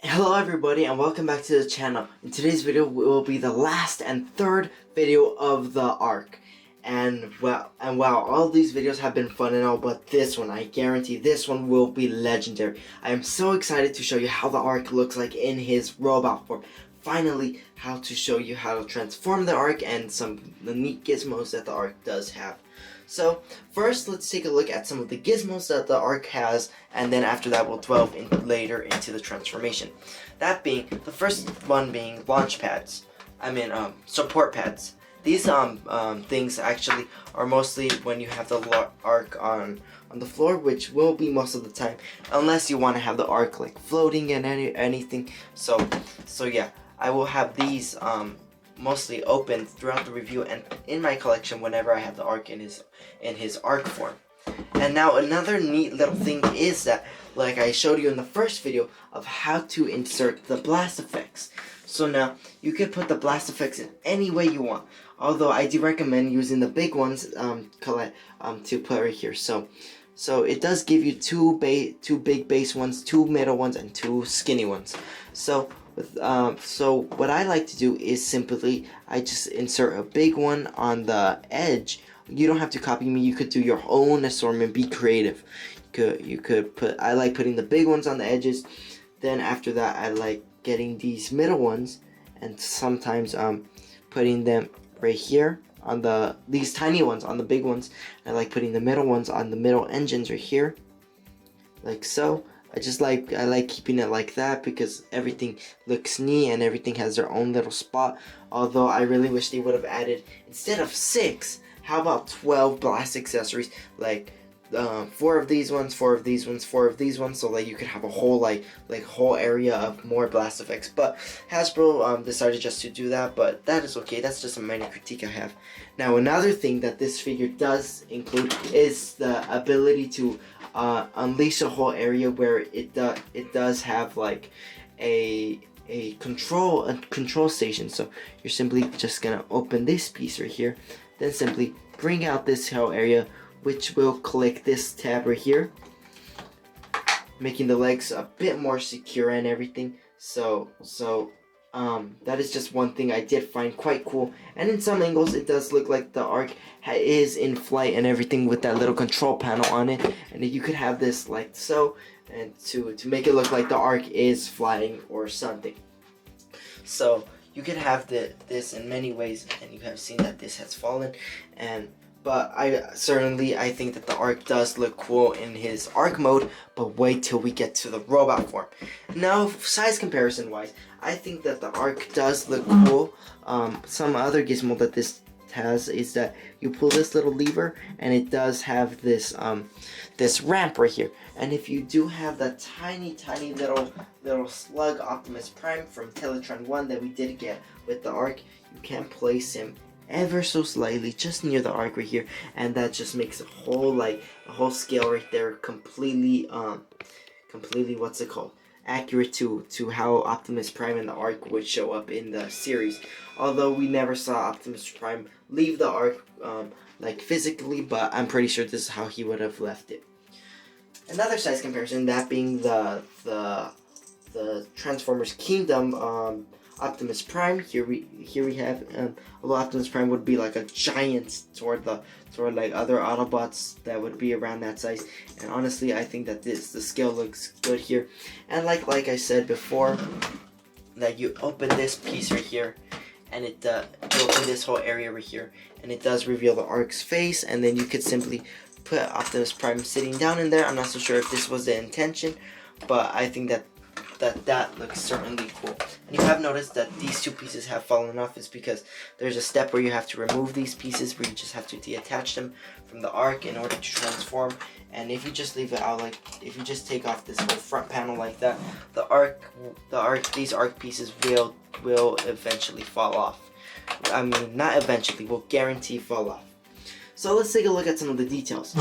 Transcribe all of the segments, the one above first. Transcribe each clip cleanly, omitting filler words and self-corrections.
Hello everybody and welcome back to the channel. In today's video will be the last and third video of the arc. And wow, all these videos have been fun and all, but this one, I guarantee this one will be legendary. I am so excited to show you how the arc looks like in his robot form. Finally, how to show you how to transform the arc and some the neat gizmos that the arc does have. So first, let's take a look at some of the gizmos that the arc has, and then after that we'll delve later into the transformation. That being, the first one being launch pads. Support pads. These things actually are mostly when you have the arc on the floor, which will be most of the time, unless you want to have the arc like floating and anything. So yeah, I will have these mostly open throughout the review and in my collection whenever I have the arc in his arc form. And now another neat little thing is that, like I showed you in the first video, of how to insert the blast effects. So now you can put the blast effects in any way you want, although I do recommend using the big ones to put right here. So it does give you two big base ones, two middle ones, and two skinny ones. So what I like to do is simply I just insert a big one on the edge. You don't have to copy me. You could do your own assortment. Be creative. You could put. I like putting the big ones on the edges. Then after that, I like getting these middle ones, and sometimes putting them right here on these tiny ones on the big ones. I like putting the middle ones on the middle engines right here, like so. I like keeping it like that because everything looks neat and everything has their own little spot. Although I really wish they would have added, instead of 6, how about 12 blast accessories, like 4 of these ones, 4 of these ones, 4 of these ones, so that you could have a whole like whole area of more blast effects. But Hasbro decided just to do that, but that is okay. That's just a minor critique I have. Now another thing that this figure does include is the ability to unleash a whole area where it does have like a control station. So you're simply just gonna open this piece right here, then simply bring out this whole area, which will click this tab right here, making the legs a bit more secure and everything. So that is just one thing I did find quite cool. And in some angles, it does look like the arc is in flight and everything with that little control panel on it. And you could have this like so, and to make it look like the arc is flying or something. So you could have this in many ways, and you have seen that this has fallen. But I think that the arc does look cool in his arc mode, but wait till we get to the robot form. Now, size comparison wise, I think that the arc does look cool. Some other gizmo that this has is that you pull this little lever and it does have this this ramp right here. And if you do have that tiny little slug Optimus Prime from Teletron 1 that we did get with the arc, you can place him ever so slightly just near the arc right here, and that just makes a whole scale right there completely what's it called, accurate to how Optimus Prime and the arc would show up in the series. Although we never saw Optimus Prime leave the arc like physically, but I'm pretty sure this is how he would have left it. Another size comparison, that being the Transformers Kingdom Optimus Prime. Here we have although Optimus Prime would be like a giant toward like other Autobots that would be around that size, and honestly I think that the scale looks good here. And like I said before, that you open this piece right here, and you open this whole area right here, and it does reveal the arc's face, and then you could simply put Optimus Prime sitting down in there. I'm not so sure if this was the intention, but I think that looks certainly cool. And you have noticed that these two pieces have fallen off is because there's a step where you have to remove these pieces, where you just have to detach them from the arc in order to transform. And if you just leave it out, like if you just take off this whole front panel like that, these arc pieces will eventually fall off. I mean, not eventually, will guarantee fall off. So let's take a look at some of the details.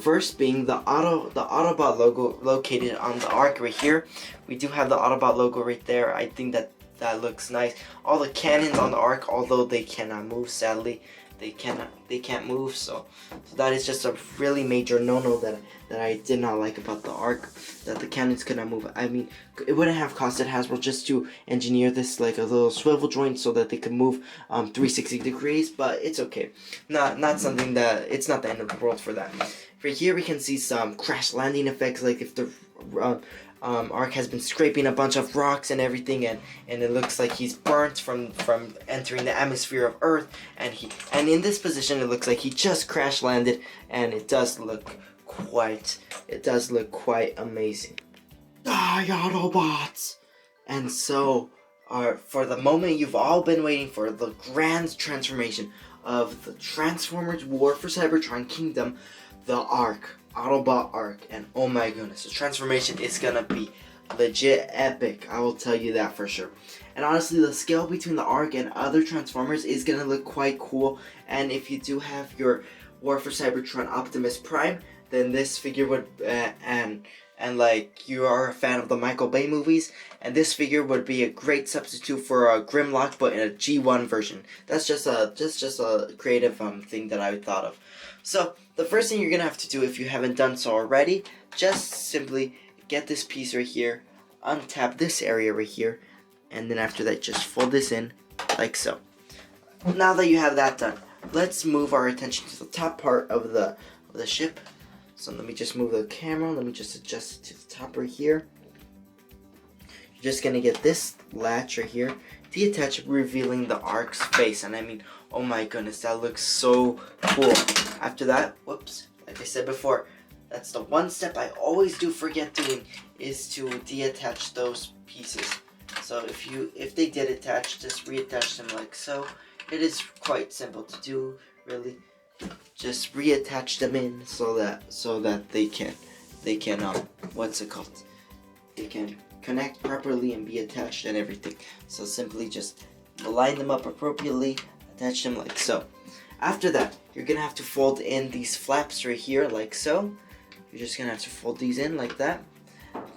First being the Autobot logo located on the arc right here. We do have the Autobot logo right there. I think that looks nice. All the cannons on the arc, although they cannot move sadly, they can't move. So that is just a really major no-no that I did not like about the Ark, that the cannons could not move. I mean, it wouldn't have costed Hasbro just to engineer this like a little swivel joint so that they could move 360 degrees, but it's okay. Not something that, it's not the end of the world for that. Right here we can see some crash landing effects, like if the Ark has been scraping a bunch of rocks and everything, and it looks like he's burnt from entering the atmosphere of Earth, and in this position it looks like he just crash landed, and it does look quite amazing. Die, Autobots! And so, for the moment you've all been waiting for, the grand transformation of the Transformers War for Cybertron Kingdom, the Ark. Autobot Ark, and oh my goodness, the transformation is gonna be legit epic, I will tell you that for sure. And honestly, the scale between the Ark and other Transformers is gonna look quite cool, and if you do have your War for Cybertron Optimus Prime, then this figure would, and like you are a fan of the Michael Bay movies, and this figure would be a great substitute for a Grimlock, but in a G1 version. That's just a creative thing that I thought of. So the first thing you're gonna have to do, if you haven't done so already, just simply get this piece right here, untap this area right here, and then after that just fold this in like so. Now that you have that done, let's move our attention to the top part of the ship. So let me just move the camera, let me just adjust it to the top right here. You're just gonna get this latch right here, detach, revealing the Ark's face, and I mean, oh my goodness, that looks so cool. After that, whoops, like I said before, that's the one step I always do forget doing, is to detach those pieces. So if they did attach, just reattach them like so. It is quite simple to do, really. Just reattach them in so that they can what's it called? They can connect properly and be attached and everything. So simply just line them up appropriately, attach them like so. After that, you're gonna have to fold in these flaps right here like so. You're just gonna have to fold these in like that.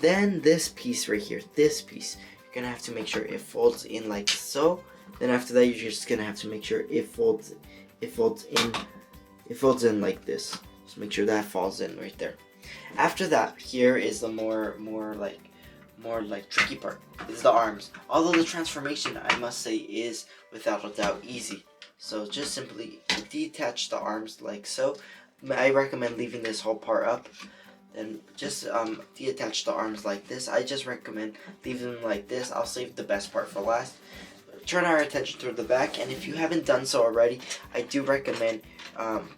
Then this piece right here, this piece, you're gonna have to make sure it folds in like so. Then after that, you're just gonna have to make sure it folds in like this. Just make sure that falls in right there. After that, here is the more like tricky part. Is the arms. Although the transformation, I must say, is without a doubt easy. So just simply detach the arms like so. I recommend leaving this whole part up. Then just detach the arms like this. I just recommend leaving them like this. I'll save the best part for last. Turn our attention toward the back, and if you haven't done so already, I do recommend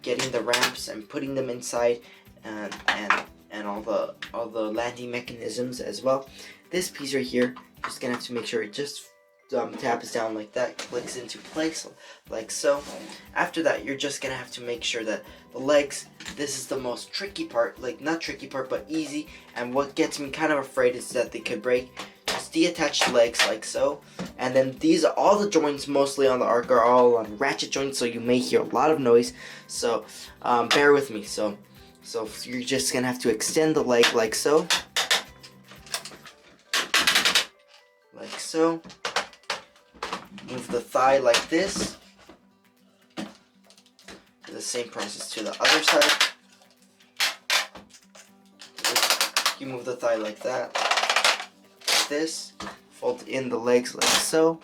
getting the ramps and putting them inside, and all the landing mechanisms as well. This piece right here, just gonna have to make sure it just taps down like that, clicks into place like so. After that, you're just gonna have to make sure that the legs, this is the most tricky part, like not tricky part but easy, and what gets me kind of afraid is that they could break. Just detach the legs like so, and then these are all the joints mostly on the Ark are all on ratchet joints, so you may hear a lot of noise, so bear with me. So you're just gonna have to extend the leg like so, move the thigh like this. Do the same process to the other side. You move the thigh like that, like this, fold in the legs like so,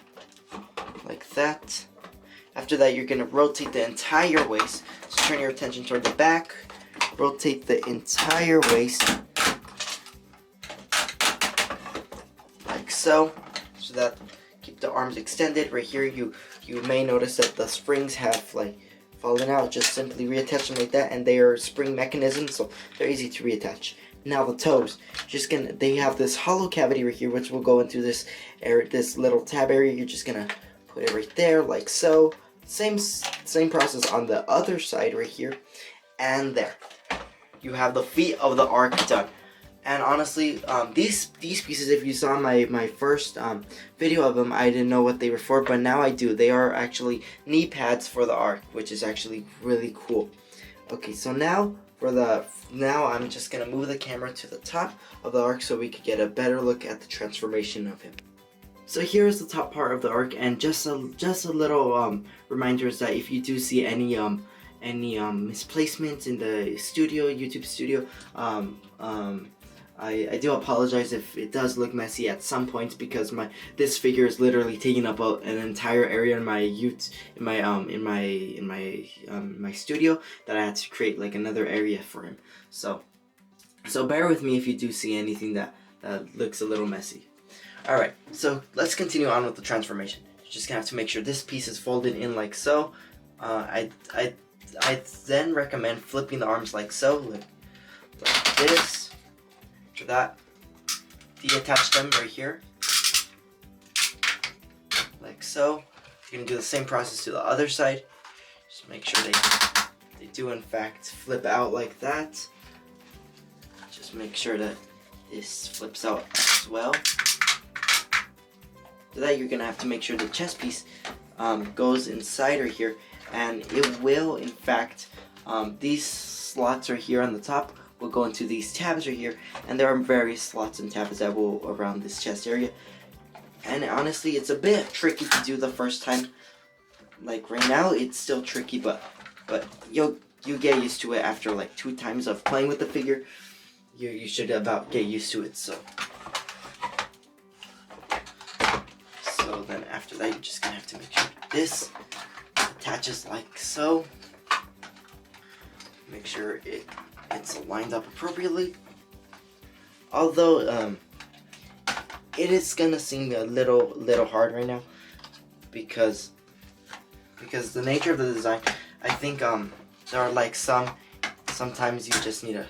like that. After that, you're gonna rotate the entire waist. So turn your attention toward the back, rotate the entire waist like so that keep the arms extended. Right here, you may notice that the springs have like fallen out. Just simply reattach them like that, and they are spring mechanisms, so they're easy to reattach. Now the toes, they have this hollow cavity right here, which will go into this area, this little tab area. You're just gonna put it right there like so. Same process on the other side right here, and there. You have the feet of the Ark done. And honestly, these pieces, if you saw my first video of them, I didn't know what they were for, but now I do. They are actually knee pads for the Ark, which is actually really cool. Okay, so now I'm just gonna move the camera to the top of the Ark so we could get a better look at the transformation of him. So here's the top part of the arc, and just a little reminders that if you do see any misplacements in the YouTube studio, I do apologize if it does look messy at some points, because this figure is literally taking up an entire area in my my studio, that I had to create like another area for him. So bear with me if you do see anything that looks a little messy. Alright, so let's continue on with the transformation. You're just gonna have to make sure this piece is folded in like so. I then recommend flipping the arms like so, like this. After that, deattach them right here, like so. You're gonna do the same process to the other side. Just make sure they do in fact flip out like that. Just make sure that this flips out as well. After that, you're gonna have to make sure the chest piece goes inside right here, and it will in fact, these slots right here on the top will go into these tabs right here, and there are various slots and tabs that will around this chest area. And honestly, it's a bit tricky to do the first time. Like right now, it's still tricky, but you get used to it after like 2 times of playing with the figure. You should about get used to it. So then after that, you're just gonna have to make sure this attaches like so. Make sure it's lined up appropriately. Although it is gonna seem a little hard right now, because the nature of the design. I think there are like sometimes you just need to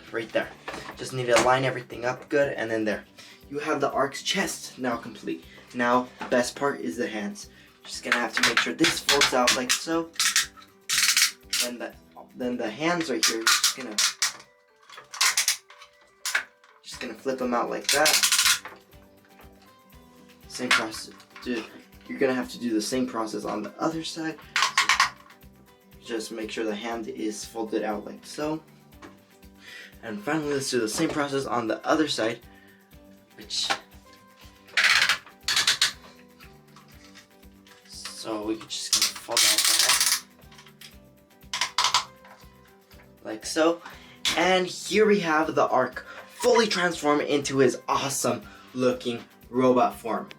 just need to line everything up good, and then there you have the Ark's chest now complete. Now the best part is the hands. Just gonna have to make sure this folds out like so. Then the hands right here, you're just gonna flip them out like that. Same process. You're gonna have to do the same process on the other side. Just make sure the hand is folded out like so. And finally, let's do the same process on the other side, so we can just fold out the hand like so. And here we have the Ark fully transformed into his awesome looking robot form.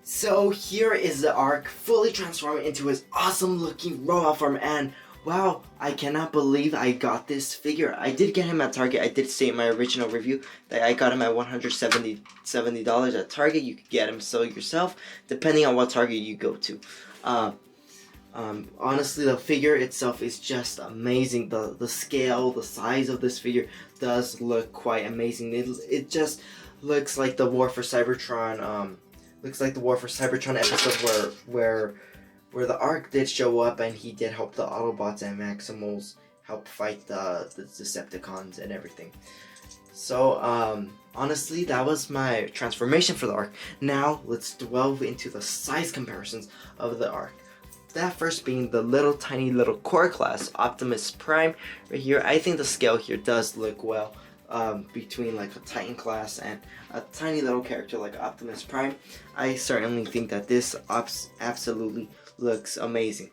So here is the Ark fully transformed into his awesome looking robot form, and wow, I cannot believe I got this figure. I did get him at Target. I did say in my original review that I got him at $170 at Target. You could get him so yourself, depending on what Target you go to. Honestly, the figure itself is just amazing. The scale, the size of this figure does look quite amazing. It just looks like the War for Cybertron. Looks like the War for Cybertron episode where the Ark did show up, and he did help the Autobots and Maximals help fight the Decepticons and everything. So honestly, that was my transformation for the Ark. Now let's delve into the size comparisons of the Ark. That first being the tiny little core class Optimus Prime right here. I think the scale here does look well between like a Titan class and a tiny little character like Optimus Prime. I certainly think that this absolutely looks amazing.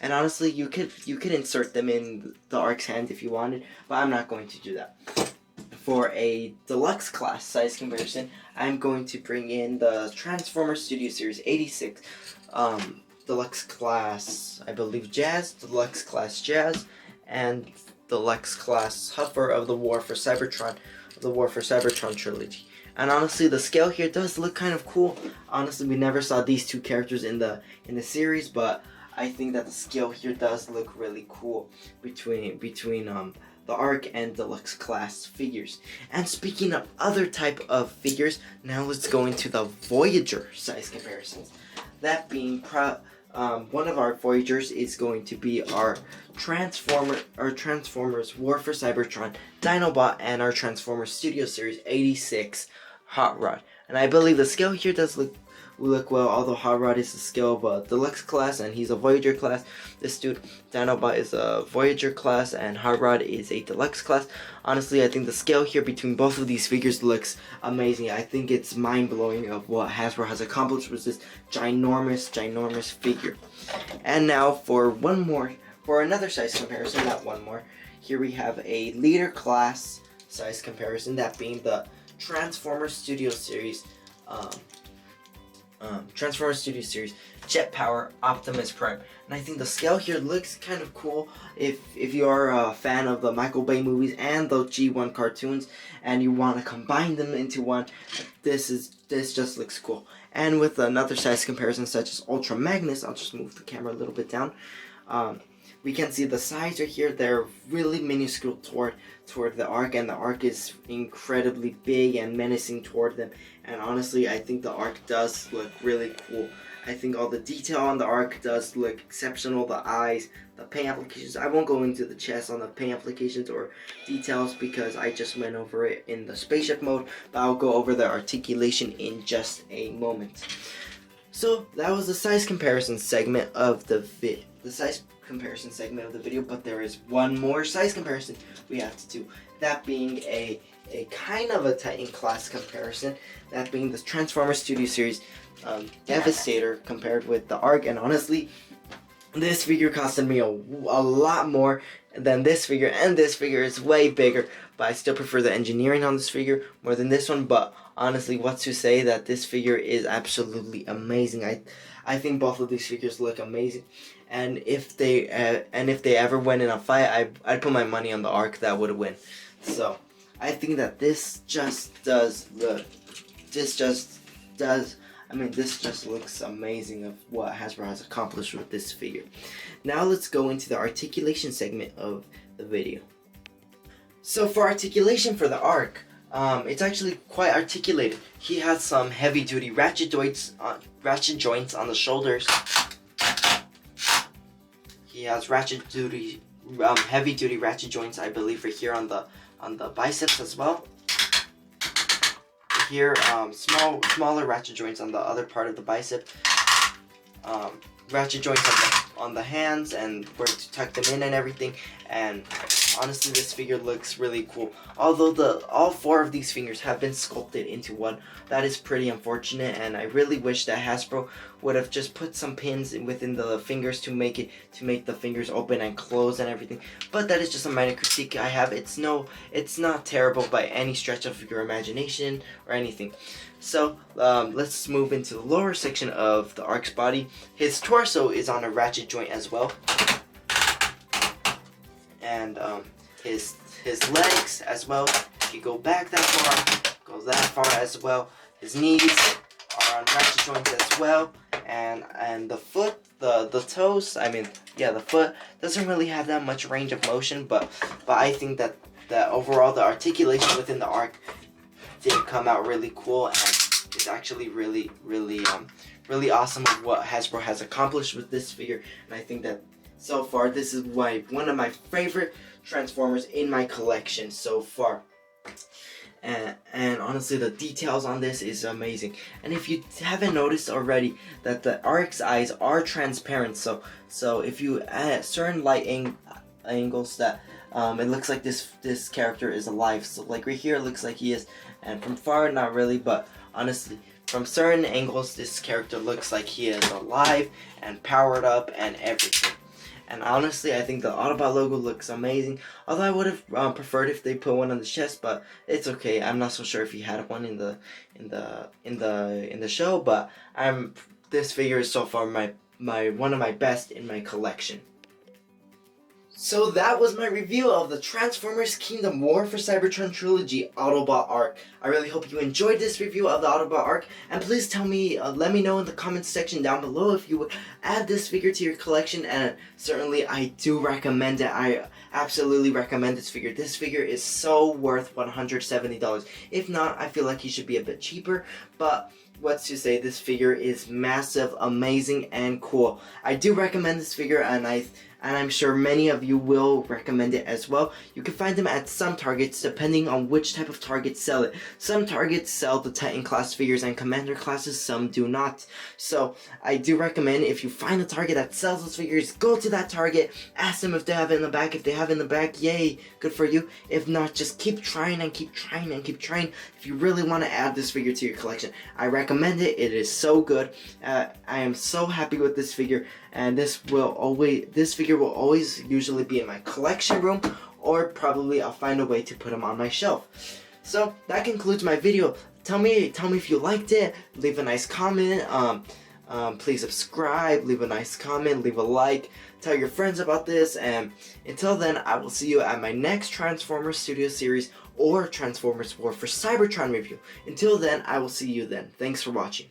And honestly, you could insert them in the Ark's hand if you wanted, but I'm not going to do that. For a deluxe class size comparison, I'm going to bring in the Transformers Studio Series 86 deluxe class, I believe Jazz, deluxe class Jazz, and deluxe class Huffer of the War for Cybertron trilogy. And honestly, the scale here does look kind of cool. Honestly, we never saw these two characters in the series, but I think that the scale here does look really cool between the Ark and deluxe class figures. And speaking of other type of figures, now let's go into the Voyager size comparisons. That being one of our Voyagers is going to be our Transformers War for Cybertron Dinobot, and our Transformers Studio Series 86 Hot Rod. And I believe the scale here does look well, although Hot Rod is the scale of a Deluxe class and he's a Voyager class. This dude, Autobot, is a Voyager class and Hot Rod is a Deluxe class. Honestly, I think the scale here between both of these figures looks amazing. I think it's mind-blowing of what Hasbro has accomplished with this ginormous figure. And now for another size comparison, not one more. Here we have a leader class size comparison, that being the Transformers Studio Series Jet Power Optimus Prime. And I think the scale here looks kind of cool if you are a fan of the Michael Bay movies and the G1 cartoons and you want to combine them into one. This just looks cool. And with another size comparison such as Ultra Magnus, I'll just move the camera a little bit down. We can see the size right here. They're really minuscule toward the Ark, and the Ark is incredibly big and menacing toward them. And honestly, I think the Ark does look really cool. I think all the detail on the Ark does look exceptional. The eyes, the paint applications. I won't go into the chest on the paint applications or details because I just went over it in the spaceship mode, but I'll go over the articulation in just a moment. So that was the size comparison segment of the video. But there is one more size comparison we have to do, that being a kind of a Titan class comparison, that being the Transformers Studio Series Devastator compared with the Ark. And honestly, this figure costed me a lot more than this figure, and this figure is way bigger, but I still prefer the engineering on this figure more than this one. But honestly, what's to say that this figure is absolutely amazing. I think both of these figures look amazing, and if they ever win in a fight, I'd put my money on the Ark that would win. So I think that this just looks amazing of what Hasbro has accomplished with this figure. Now let's go into the articulation segment of the video. So for articulation for the Ark, it's actually quite articulated. He has some heavy-duty ratchet joints on the shoulders. He has heavy-duty ratchet joints, I believe, right here on the biceps as well. Here, smaller ratchet joints on the other part of the bicep. Ratchet joints on the hands and where to tuck them in and everything. And honestly, this figure looks really cool. Although all four of these fingers have been sculpted into one, that is pretty unfortunate, and I really wish that Hasbro would have just put some pins within the fingers to make the fingers open and close and everything. But that is just a minor critique I have. It's not terrible by any stretch of your imagination or anything. So let's move into the lower section of the Ark's body. His torso is on a ratchet joint as well. And his legs as well. If you go back that far, goes that far as well. His knees are on ratchet joints as well, and the foot, the toes. The foot doesn't really have that much range of motion, but I think that overall the articulation within the Ark did come out really cool, and it's actually really awesome of what Hasbro has accomplished with this figure. And I think that so far, this is one of my favorite Transformers in my collection so far. And honestly, the details on this is amazing. And if you haven't noticed already, that the Ark's eyes are transparent. So if you at certain light angles, that it looks like this character is alive. So like right here, it looks like he is, and from far, not really. But honestly, from certain angles, this character looks like he is alive and powered up and everything. And honestly, I think the Autobot logo looks amazing. Although I would have preferred if they put one on the chest, but it's okay. I'm not so sure if he had one in the show, but this figure is so far one of my best in my collection. So that was my review of the Transformers Kingdom War for Cybertron Trilogy Autobot Ark. I really hope you enjoyed this review of the Autobot Ark, and please tell me, let me know in the comments section down below if you would add this figure to your collection, and certainly I do recommend it. I absolutely recommend this figure. This figure is so worth $170. If not, I feel like he should be a bit cheaper, but what's to say, this figure is massive, amazing, and cool. I do recommend this figure, and and I'm sure many of you will recommend it as well. You can find them at some Targets depending on which type of Targets sell it. Some Targets sell the Titan class figures and Commander classes, some do not. So I do recommend, if you find a Target that sells those figures, go to that Target, ask them if they have it in the back. If they have it in the back, yay, good for you. If not, just keep trying and keep trying and keep trying if you really want to add this figure to your collection. I recommend it. It is so good. I am so happy with this figure, and this figure will always usually be in my collection room, or probably I'll find a way to put him on my shelf. So that concludes my video. Tell me if you liked it. Leave a nice comment. Please subscribe, leave a nice comment, leave a like, tell your friends about this, and until then, I will see you at my next Transformers Studio Series or Transformers War for Cybertron review. Until then, I will see you then. Thanks for watching.